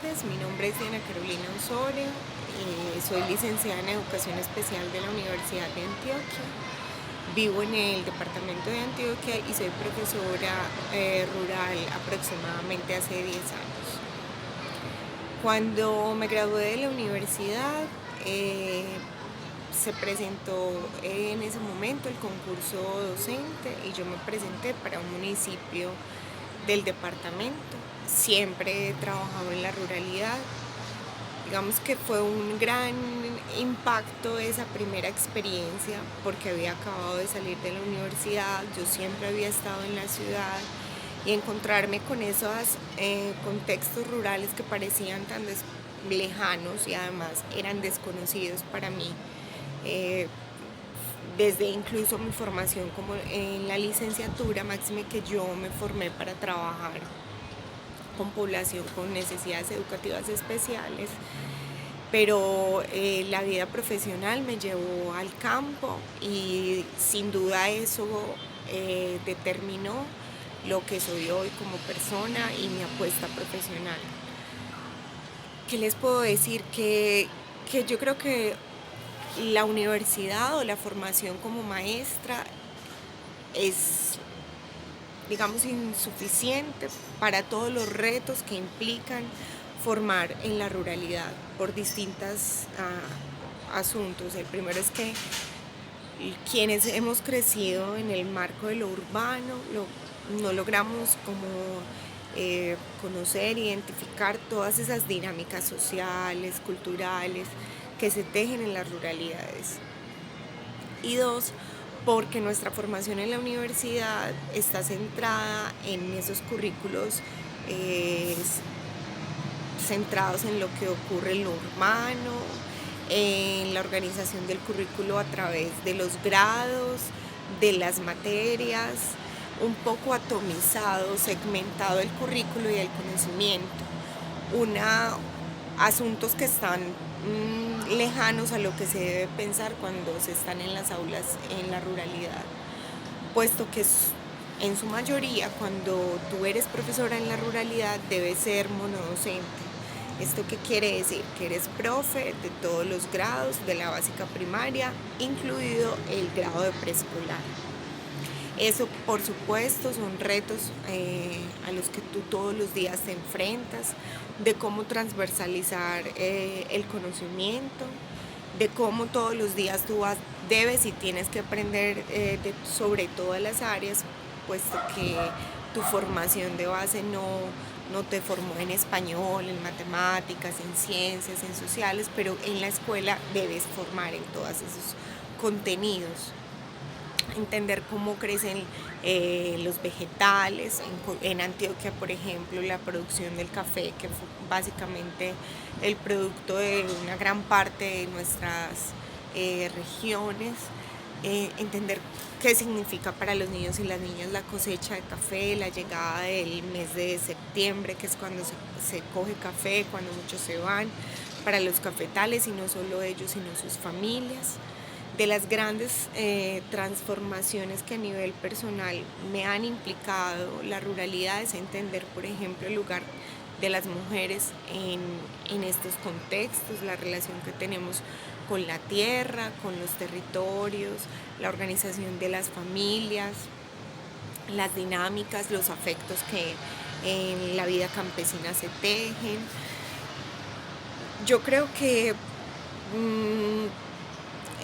tardes, mi nombre es Diana Carolina Osorio, soy licenciada en Educación Especial de la Universidad de Antioquia, vivo en el departamento de Antioquia y soy profesora rural aproximadamente hace 10 años. Cuando me gradué de la universidad, se presentó en ese momento el concurso docente y yo me presenté para un municipio del departamento. Siempre he trabajado en la ruralidad. Digamos que fue un gran impacto esa primera experiencia porque había acabado de salir de la universidad, yo siempre había estado en la ciudad y encontrarme con esos contextos rurales que parecían tan lejanos y además eran desconocidos para mí. Desde incluso mi formación como en la licenciatura, máxime que yo me formé para trabajar con población con necesidades educativas especiales, pero la vida profesional me llevó al campo y sin duda eso determinó lo que soy hoy como persona y mi apuesta profesional. ¿Qué les puedo decir? Que yo creo que la universidad o la formación como maestra es, digamos, insuficiente para todos los retos que implican formar en la ruralidad por distintos asuntos. El primero es que quienes hemos crecido en el marco de lo urbano no logramos como conocer, identificar todas esas dinámicas sociales, culturales que se tejen en las ruralidades. Y dos, porque nuestra formación en la universidad está centrada en esos currículos centrados en lo que ocurre en lo urbano, en la organización del currículo a través de los grados, de las materias, un poco atomizado, segmentado el currículo y el conocimiento. Asuntos que están lejanos a lo que se debe pensar cuando se están en las aulas en la ruralidad, puesto que en su mayoría cuando tú eres profesora en la ruralidad debes ser monodocente. ¿Esto qué quiere decir? Que eres profe de todos los grados de la básica primaria, incluido el grado de preescolar. Eso, por supuesto, son retos a los que tú todos los días te enfrentas, de cómo transversalizar el conocimiento, de cómo todos los días tú debes y tienes que aprender sobre todas las áreas, puesto que tu formación de base no te formó en español, en matemáticas, en ciencias, en sociales, pero en la escuela debes formar en todos esos contenidos. Entender cómo crecen los vegetales. En Antioquia, por ejemplo, la producción del café, que fue básicamente el producto de una gran parte de nuestras regiones. Entender qué significa para los niños y las niñas la cosecha de café, la llegada del mes de septiembre, que es cuando se coge café, cuando muchos se van, para los cafetales, y no solo ellos, sino sus familias. De las grandes transformaciones que a nivel personal me han implicado la ruralidad es entender, por ejemplo, el lugar de las mujeres en estos contextos, la relación que tenemos con la tierra, con los territorios, la organización de las familias, las dinámicas, los afectos que en la vida campesina se tejen. Yo creo que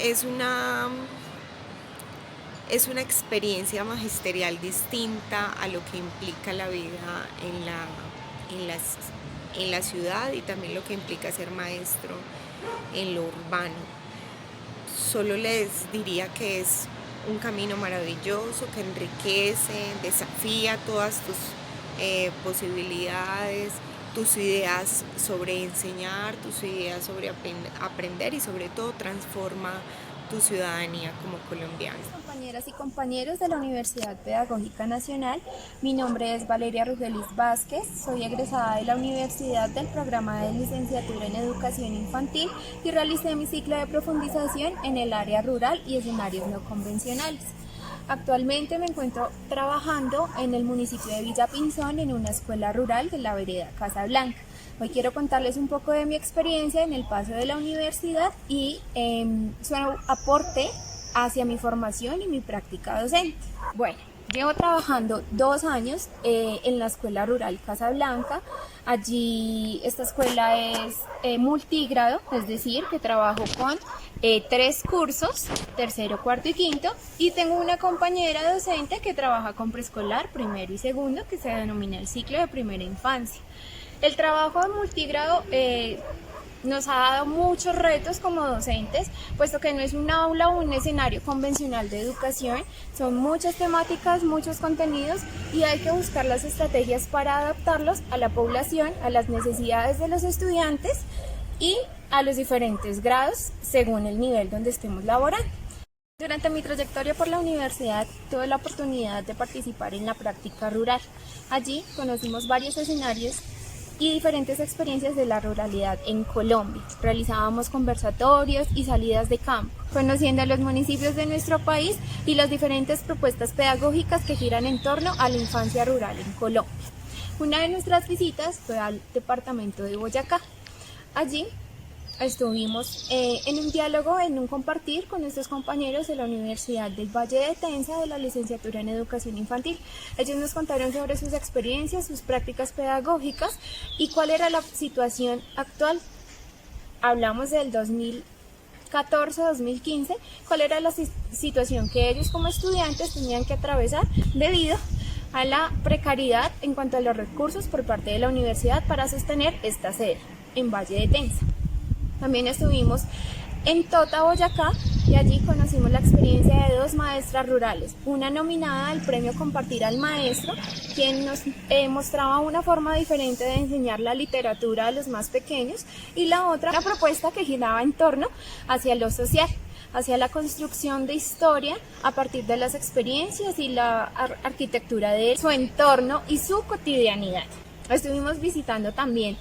es una experiencia magisterial distinta a lo que implica la vida en la ciudad y también lo que implica ser maestro en lo urbano. Solo les diría que es un camino maravilloso que enriquece, desafía todas tus posibilidades, tus ideas sobre enseñar, tus ideas sobre aprender y sobre todo transforma tu ciudadanía como colombiano. Compañeras y compañeros de la Universidad Pedagógica Nacional, mi nombre es Valeria Rugelis Vázquez, soy egresada de la universidad del programa de licenciatura en Educación Infantil y realicé mi ciclo de profundización en el área rural y escenarios no convencionales. Actualmente me encuentro trabajando en el municipio de Villapinzón en una escuela rural de la vereda Casablanca. Hoy quiero contarles un poco de mi experiencia en el paso de la universidad y su aporte hacia mi formación y mi práctica docente. Bueno, llevo trabajando 2 años en la Escuela Rural Casablanca. Allí esta escuela es multigrado, es decir, que trabajo con 3 cursos, tercero, cuarto y quinto, y tengo una compañera docente que trabaja con preescolar, primero y segundo, que se denomina el ciclo de primera infancia. El trabajo de multigrado nos ha dado muchos retos como docentes, puesto que no es un aula o un escenario convencional de educación, son muchas temáticas, muchos contenidos y hay que buscar las estrategias para adaptarlos a la población, a las necesidades de los estudiantes y a los diferentes grados según el nivel donde estemos laborando. Durante mi trayectoria por la universidad tuve la oportunidad de participar en la práctica rural. Allí conocimos varios escenarios y diferentes experiencias de la ruralidad en Colombia. Realizábamos conversatorios y salidas de campo, conociendo a los municipios de nuestro país y las diferentes propuestas pedagógicas que giran en torno a la infancia rural en Colombia. Una de nuestras visitas fue al departamento de Boyacá. Allí estuvimos en un diálogo, en un compartir con nuestros compañeros de la Universidad del Valle de Tenza de la licenciatura en Educación Infantil. Ellos nos contaron sobre sus experiencias, sus prácticas pedagógicas y cuál era la situación actual. Hablamos del 2014-2015, cuál era la situación que ellos como estudiantes tenían que atravesar debido a la precariedad en cuanto a los recursos por parte de la universidad para sostener esta sede en Valle de Tenza. También estuvimos en Tota, Boyacá, y allí conocimos la experiencia de 2 maestras rurales, una nominada al premio Compartir al Maestro, quien nos mostraba una forma diferente de enseñar la literatura a los más pequeños, y la otra, una propuesta que giraba en torno hacia lo social, hacia la construcción de historia a partir de las experiencias y la arquitectura de su entorno y su cotidianidad. Estuvimos visitando también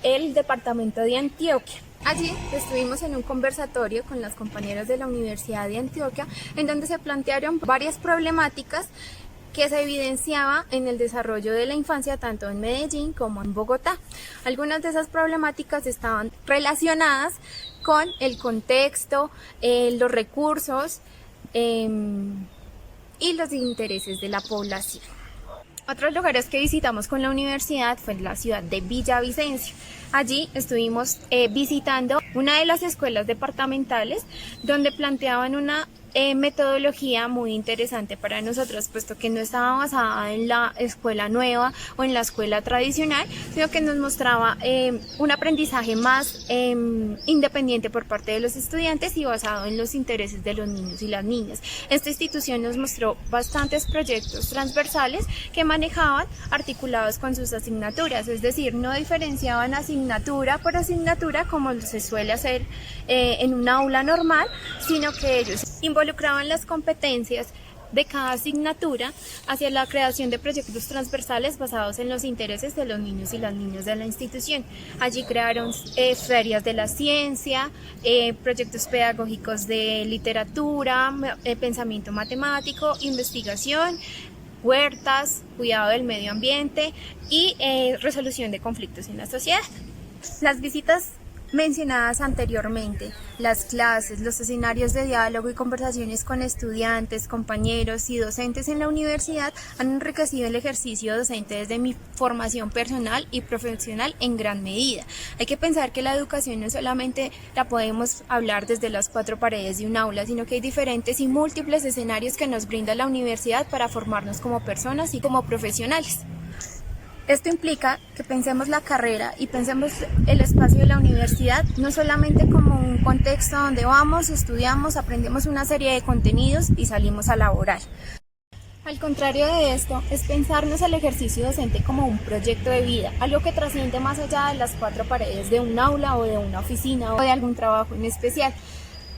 el departamento de Antioquia. Allí estuvimos en un conversatorio con las compañeras de la Universidad de Antioquia, en donde se plantearon varias problemáticas que se evidenciaba en el desarrollo de la infancia tanto en Medellín como en Bogotá. Algunas de esas problemáticas estaban relacionadas con el contexto, los recursos y los intereses de la población. Otros lugares que visitamos con la universidad fue la ciudad de Villavicencio. Allí estuvimos visitando una de las escuelas departamentales donde planteaban una metodología muy interesante para nosotros, puesto que no estaba basada en la escuela nueva o en la escuela tradicional, sino que nos mostraba un aprendizaje más independiente por parte de los estudiantes y basado en los intereses de los niños y las niñas. Esta institución nos mostró bastantes proyectos transversales que manejaban articulados con sus asignaturas, es decir, no diferenciaban asignatura por asignatura como se suele hacer en un aula normal, sino que ellos involucraban las competencias de cada asignatura hacia la creación de proyectos transversales basados en los intereses de los niños y las niñas de la institución. Allí crearon ferias de la ciencia, proyectos pedagógicos de literatura, pensamiento matemático, investigación, huertas, cuidado del medio ambiente y resolución de conflictos en la sociedad. Las visitas mencionadas anteriormente, las clases, los escenarios de diálogo y conversaciones con estudiantes, compañeros y docentes en la universidad han enriquecido el ejercicio docente desde mi formación personal y profesional en gran medida. Hay que pensar que la educación no solamente la podemos hablar desde las 4 paredes de un aula, sino que hay diferentes y múltiples escenarios que nos brinda la universidad para formarnos como personas y como profesionales. Esto implica que pensemos la carrera y pensemos el espacio de la universidad no solamente como un contexto donde vamos, estudiamos, aprendemos una serie de contenidos y salimos a laborar. Al contrario de esto, es pensarnos el ejercicio docente como un proyecto de vida, algo que trasciende más allá de las 4 paredes de un aula o de una oficina o de algún trabajo en especial.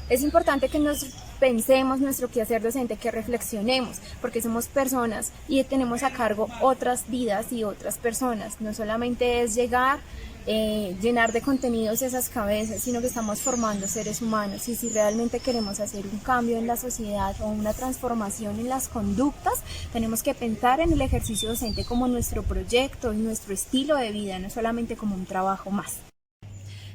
Es importante que nos pensemos nuestro quehacer docente, que reflexionemos, porque somos personas y tenemos a cargo otras vidas y otras personas. No solamente es llegar, llenar de contenidos esas cabezas, sino que estamos formando seres humanos, y si realmente queremos hacer un cambio en la sociedad o una transformación en las conductas, tenemos que pensar en el ejercicio docente como nuestro proyecto y nuestro estilo de vida, no solamente como un trabajo más.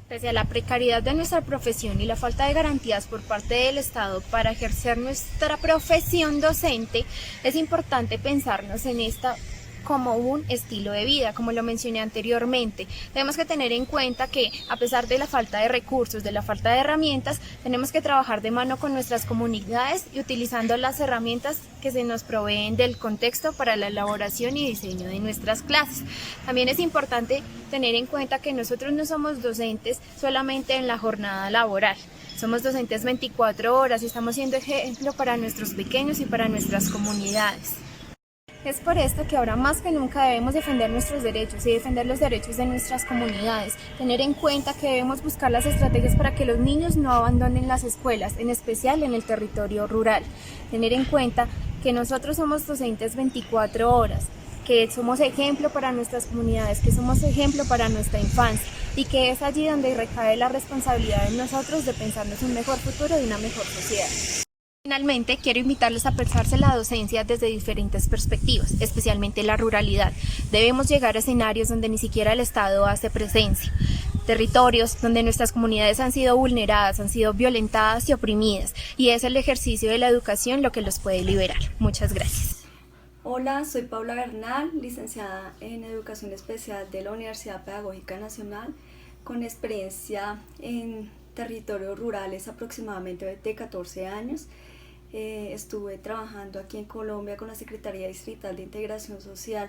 Pese a la precariedad de nuestra profesión y la falta de garantías por parte del Estado para ejercer nuestra profesión docente, es importante pensarnos en esta como un estilo de vida, como lo mencioné anteriormente. Tenemos que tener en cuenta que, a pesar de la falta de recursos, de la falta de herramientas, tenemos que trabajar de mano con nuestras comunidades y utilizando las herramientas que se nos proveen del contexto para la elaboración y diseño de nuestras clases. También es importante tener en cuenta que nosotros no somos docentes solamente en la jornada laboral. Somos docentes 24 horas y estamos siendo ejemplo para nuestros pequeños y para nuestras comunidades. Es por esto que ahora más que nunca debemos defender nuestros derechos y defender los derechos de nuestras comunidades, tener en cuenta que debemos buscar las estrategias para que los niños no abandonen las escuelas, en especial en el territorio rural, tener en cuenta que nosotros somos docentes 24 horas, que somos ejemplo para nuestras comunidades, que somos ejemplo para nuestra infancia, y que es allí donde recae la responsabilidad en nosotros de pensarnos un mejor futuro y una mejor sociedad. Finalmente, quiero invitarles a pensarse la docencia desde diferentes perspectivas, especialmente la ruralidad. Debemos llegar a escenarios donde ni siquiera el Estado hace presencia, territorios donde nuestras comunidades han sido vulneradas, han sido violentadas y oprimidas, y es el ejercicio de la educación lo que los puede liberar. Muchas gracias. Hola, soy Paula Bernal, licenciada en Educación Especial de la Universidad Pedagógica Nacional, con experiencia en territorios rurales aproximadamente de 14 años. Estuve trabajando aquí en Colombia con la Secretaría Distrital de Integración Social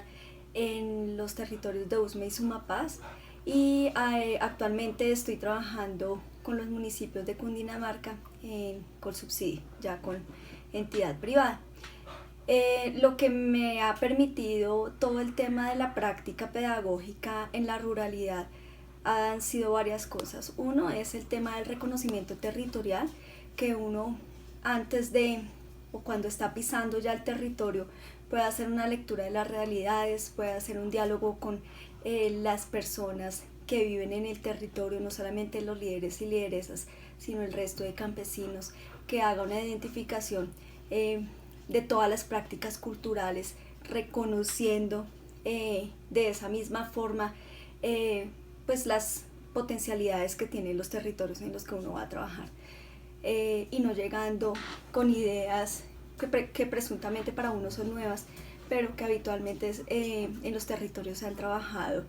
en los territorios de Usme y Sumapaz, y actualmente estoy trabajando con los municipios de Cundinamarca con subsidio, ya con entidad privada. Lo que me ha permitido todo el tema de la práctica pedagógica en la ruralidad han sido varias cosas. Uno es el tema del reconocimiento territorial, que uno antes de o cuando está pisando ya el territorio puede hacer una lectura de las realidades, puede hacer un diálogo con las personas que viven en el territorio, no solamente los líderes y lideresas, sino el resto de campesinos, que haga una identificación de todas las prácticas culturales, reconociendo de esa misma forma pues las potencialidades que tienen los territorios en los que uno va a trabajar, y no llegando con ideas que presuntamente para uno son nuevas, pero que habitualmente en los territorios se han trabajado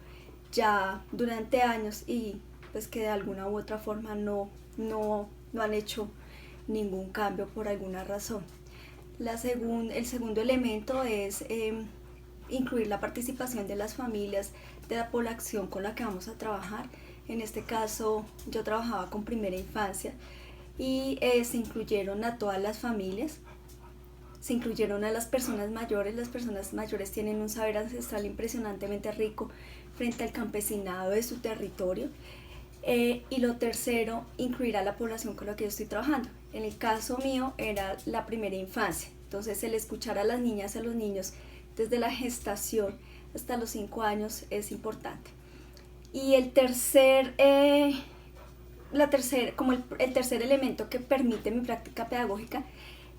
ya durante años y pues que de alguna u otra forma no han hecho ningún cambio por alguna razón. El segundo elemento es incluir la participación de las familias, de la población con la que vamos a trabajar. En este caso yo trabajaba con primera infancia y se incluyeron a todas las familias, se incluyeron a las personas mayores. Las personas mayores tienen un saber ancestral impresionantemente rico frente al campesinado de su territorio. Y lo tercero, incluir a la población con la que yo estoy trabajando. En el caso mío era la primera infancia, entonces el escuchar a las niñas y a los niños desde la gestación hasta los 5 años es importante. Y el tercer elemento que permite mi práctica pedagógica,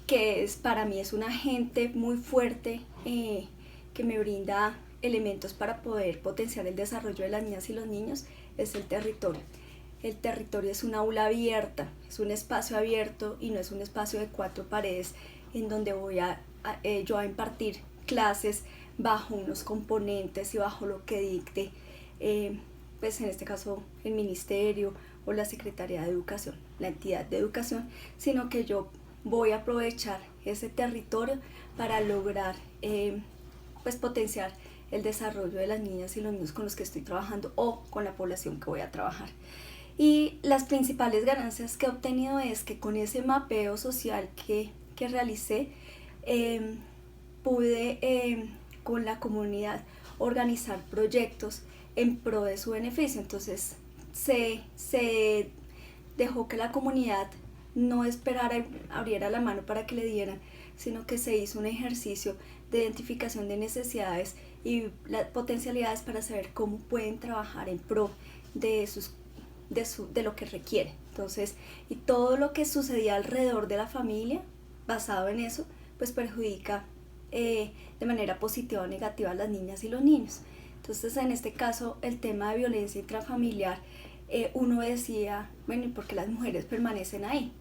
que para mí es un agente muy fuerte que me brinda elementos para poder potenciar el desarrollo de las niñas y los niños, es el territorio. El territorio es una aula abierta, es un espacio abierto y no es un espacio de 4 paredes en donde voy yo a impartir clases bajo unos componentes y bajo lo que dicte pues en este caso el ministerio o la Secretaría de Educación, la entidad de educación, sino que yo voy a aprovechar ese territorio para lograr pues potenciar el desarrollo de las niñas y los niños con los que estoy trabajando o con la población que voy a trabajar. Y las principales ganancias que he obtenido es que con ese mapeo social que realicé, pude con la comunidad organizar proyectos en pro de su beneficio. Entonces se dejó que la comunidad no esperar a abriera la mano para que le dieran, sino que se hizo un ejercicio de identificación de necesidades y las potencialidades para saber cómo pueden trabajar en pro de lo que requieren. Entonces, y todo lo que sucedía alrededor de la familia, basado en eso, pues perjudica de manera positiva o negativa a las niñas y los niños. Entonces, en este caso, el tema de violencia intrafamiliar, uno decía, bueno, ¿y por qué las mujeres permanecen ahí?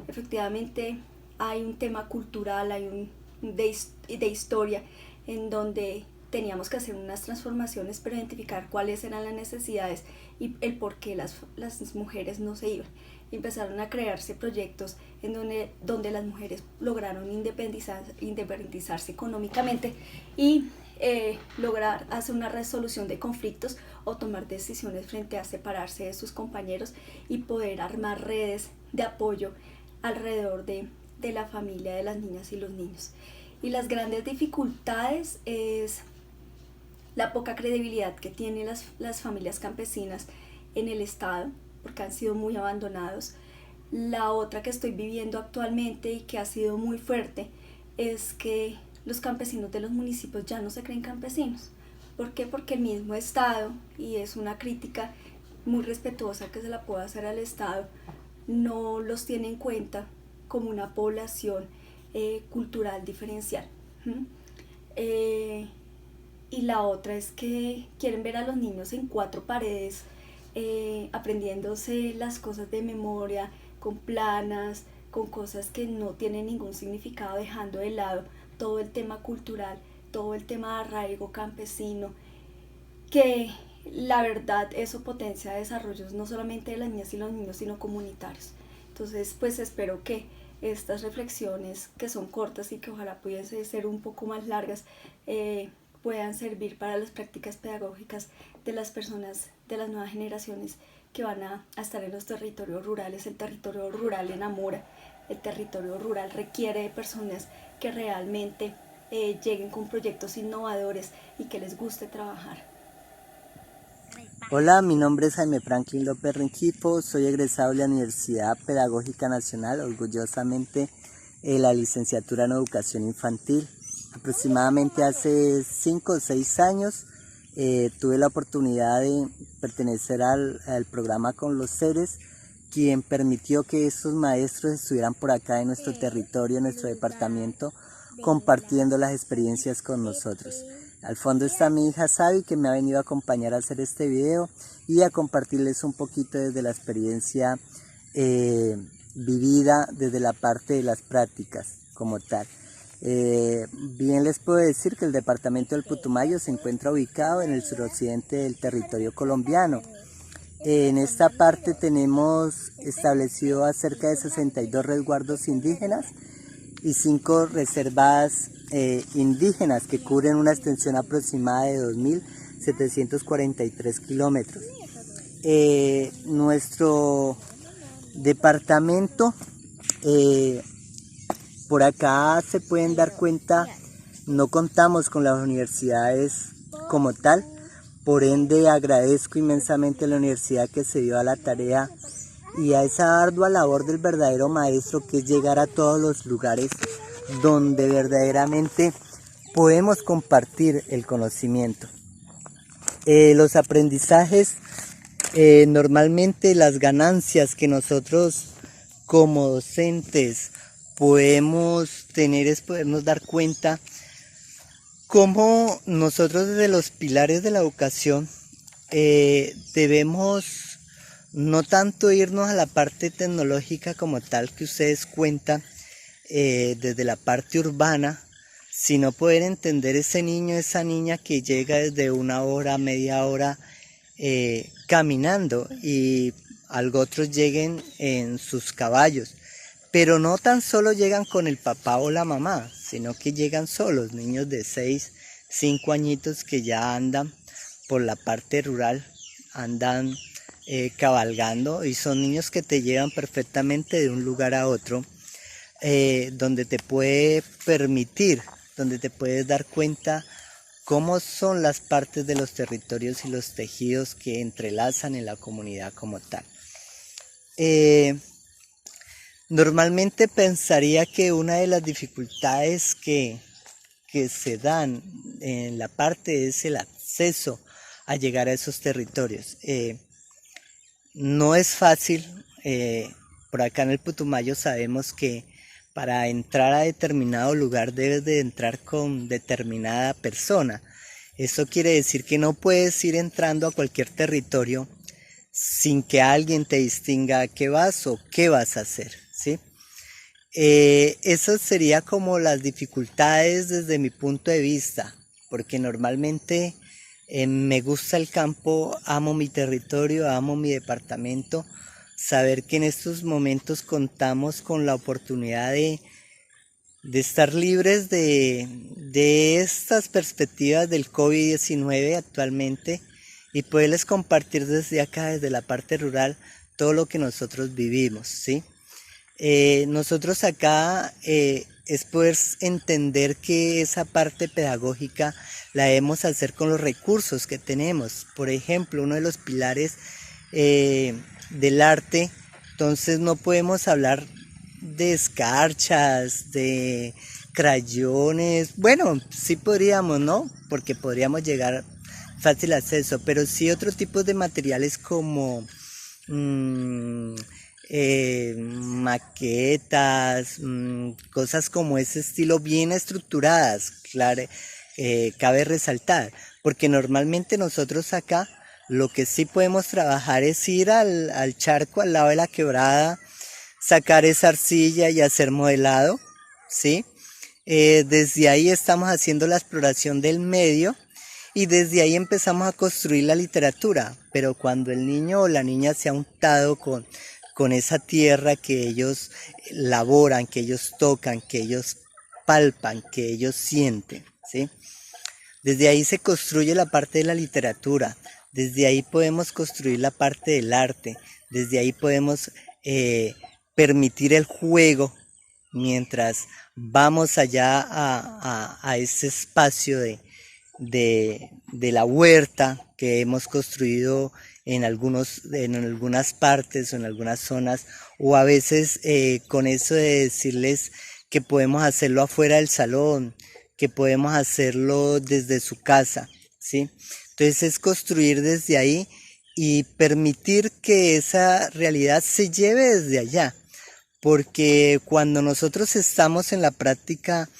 Efectivamente, hay un tema cultural, hay de historia, en donde teníamos que hacer unas transformaciones para identificar cuáles eran las necesidades y el por qué las mujeres no se iban. Empezaron a crearse proyectos en donde las mujeres lograron independizarse económicamente y lograr hacer una resolución de conflictos o tomar decisiones frente a separarse de sus compañeros y poder armar redes de apoyo alrededor de la familia de las niñas y los niños. Y las grandes dificultades es la poca credibilidad que tienen las familias campesinas en el Estado, porque han sido muy abandonados. La otra que estoy viviendo actualmente y que ha sido muy fuerte es que los campesinos de los municipios ya no se creen campesinos. ¿Por qué? Porque el mismo Estado, y es una crítica muy respetuosa que se la puedo hacer al Estado, no los tiene en cuenta como una población cultural diferencial. Y la otra es que quieren ver a los niños en cuatro paredes, aprendiéndose las cosas de memoria, con planas, con cosas que no tienen ningún significado, dejando de lado todo el tema cultural, todo el tema de arraigo campesino, que la verdad eso potencia desarrollos no solamente de las niñas y los niños, sino comunitarios. Entonces, pues espero que estas reflexiones, que son cortas y que ojalá pudiesen ser un poco más largas, puedan servir para las prácticas pedagógicas de las personas, de las nuevas generaciones que van a estar en los territorios rurales. El territorio rural enamora, el territorio rural requiere de personas que realmente lleguen con proyectos innovadores y que les guste trabajar. Hola, mi nombre es Jaime Franklin López Rengifo, soy egresado de la Universidad Pedagógica Nacional, orgullosamente la licenciatura en Educación Infantil. Aproximadamente hace 5 o 6 años tuve la oportunidad de pertenecer al programa Con los Seres, quien permitió que estos maestros estuvieran por acá en nuestro territorio, en nuestro departamento, compartiendo las experiencias con nosotros. Al fondo está mi hija Sabi, que me ha venido a acompañar a hacer este video y a compartirles un poquito desde la experiencia vivida desde la parte de las prácticas como tal. Bien les puedo decir que el departamento del Putumayo se encuentra ubicado en el suroccidente del territorio colombiano. En esta parte tenemos establecido a cerca de 62 resguardos indígenas y 5 reservas indígenas que cubren una extensión aproximada de 2.743 kilómetros. Nuestro departamento, por acá se pueden dar cuenta, no contamos con las universidades como tal, por ende agradezco inmensamente a la universidad que se dio a la tarea y a esa ardua labor del verdadero maestro, que es llegar a todos los lugares donde verdaderamente podemos compartir el conocimiento. Los aprendizajes, normalmente las ganancias que nosotros como docentes podemos tener es podernos dar cuenta cómo nosotros desde los pilares de la educación debemos no tanto irnos a la parte tecnológica como tal que ustedes cuentan, desde la parte urbana, sino poder entender ese niño, esa niña que llega desde 1 hora, media hora caminando, y algo otros lleguen en sus caballos, pero no tan solo llegan con el papá o la mamá, sino que llegan solos, niños de 6, 5 añitos que ya andan por la parte rural, andan cabalgando, y son niños que te llevan perfectamente de un lugar a otro, donde te puede permitir, donde te puedes dar cuenta cómo son las partes de los territorios y los tejidos que entrelazan en la comunidad como tal. Normalmente pensaría que una de las dificultades que se dan en la parte es el acceso a llegar a esos territorios. No es fácil, por acá en el Putumayo sabemos que para entrar a determinado lugar debes de entrar con determinada persona. Eso quiere decir que no puedes ir entrando a cualquier territorio sin que alguien te distinga a qué vas o qué vas a hacer, ¿sí? Esas serían como las dificultades desde mi punto de vista, porque normalmente me gusta el campo, amo mi territorio, amo mi departamento, saber que en estos momentos contamos con la oportunidad de estar libres de estas perspectivas del COVID-19 actualmente y poderles compartir desde acá, desde la parte rural, todo lo que nosotros vivimos, ¿sí? Nosotros acá es poder entender que esa parte pedagógica la debemos hacer con los recursos que tenemos. Por ejemplo, uno de los pilares del arte, entonces no podemos hablar de escarchas, de crayones, bueno, sí podríamos, ¿no? Porque podríamos llegar fácil acceso, pero sí otro tipo de materiales como maquetas, cosas como ese estilo bien estructuradas, claro, cabe resaltar, porque normalmente nosotros acá lo que sí podemos trabajar es ir al charco al lado de la quebrada, sacar esa arcilla y hacer modelado, ¿sí? Desde ahí estamos haciendo la exploración del medio y desde ahí empezamos a construir la literatura, pero cuando el niño o la niña se ha untado con esa tierra que ellos laboran, que ellos tocan, que ellos palpan, que ellos sienten, ¿sí? Desde ahí se construye la parte de la literatura, desde ahí podemos construir la parte del arte, desde ahí podemos permitir el juego mientras vamos allá a ese espacio de la huerta que hemos construido en algunas partes o en algunas zonas, o a veces con eso de decirles que podemos hacerlo afuera del salón, que podemos hacerlo desde su casa, ¿sí? Entonces es construir desde ahí y permitir que esa realidad se lleve desde allá, porque cuando nosotros estamos en la práctica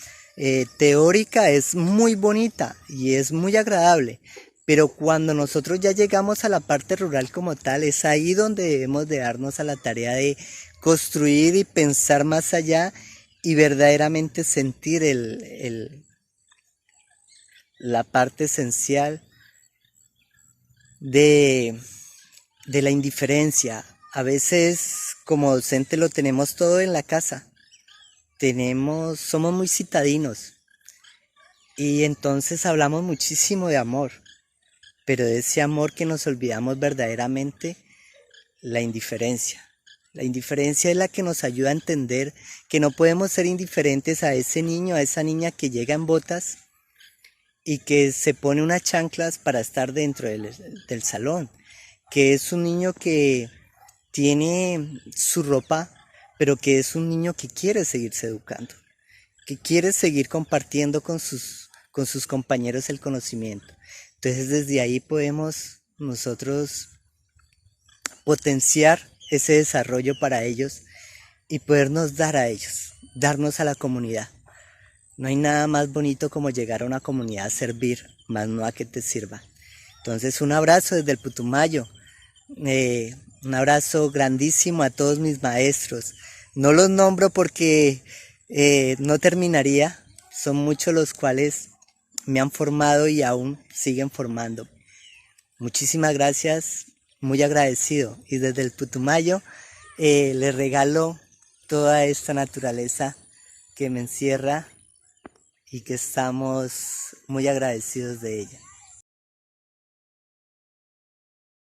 teórica es muy bonita y es muy agradable, pero cuando nosotros ya llegamos a la parte rural como tal, es ahí donde debemos de darnos a la tarea de construir y pensar más allá y verdaderamente sentir la parte esencial de la indiferencia. A veces como docente lo tenemos todo en la casa, somos muy citadinos y entonces hablamos muchísimo de amor, pero de ese amor que nos olvidamos verdaderamente, la indiferencia. La indiferencia es la que nos ayuda a entender que no podemos ser indiferentes a ese niño, a esa niña que llega en botas y que se pone unas chanclas para estar dentro del salón, que es un niño que tiene su ropa, pero que es un niño que quiere seguirse educando, que quiere seguir compartiendo con sus compañeros el conocimiento. Entonces desde ahí podemos nosotros potenciar ese desarrollo para ellos y podernos dar a ellos, darnos a la comunidad. No hay nada más bonito como llegar a una comunidad a servir, más no a que te sirva. Entonces un abrazo desde el Putumayo, un abrazo grandísimo a todos mis maestros. No los nombro porque no terminaría, son muchos los cuales me han formado y aún siguen formando. Muchísimas gracias, muy agradecido. Y desde el Putumayo les regalo toda esta naturaleza que me encierra y que estamos muy agradecidos de ella.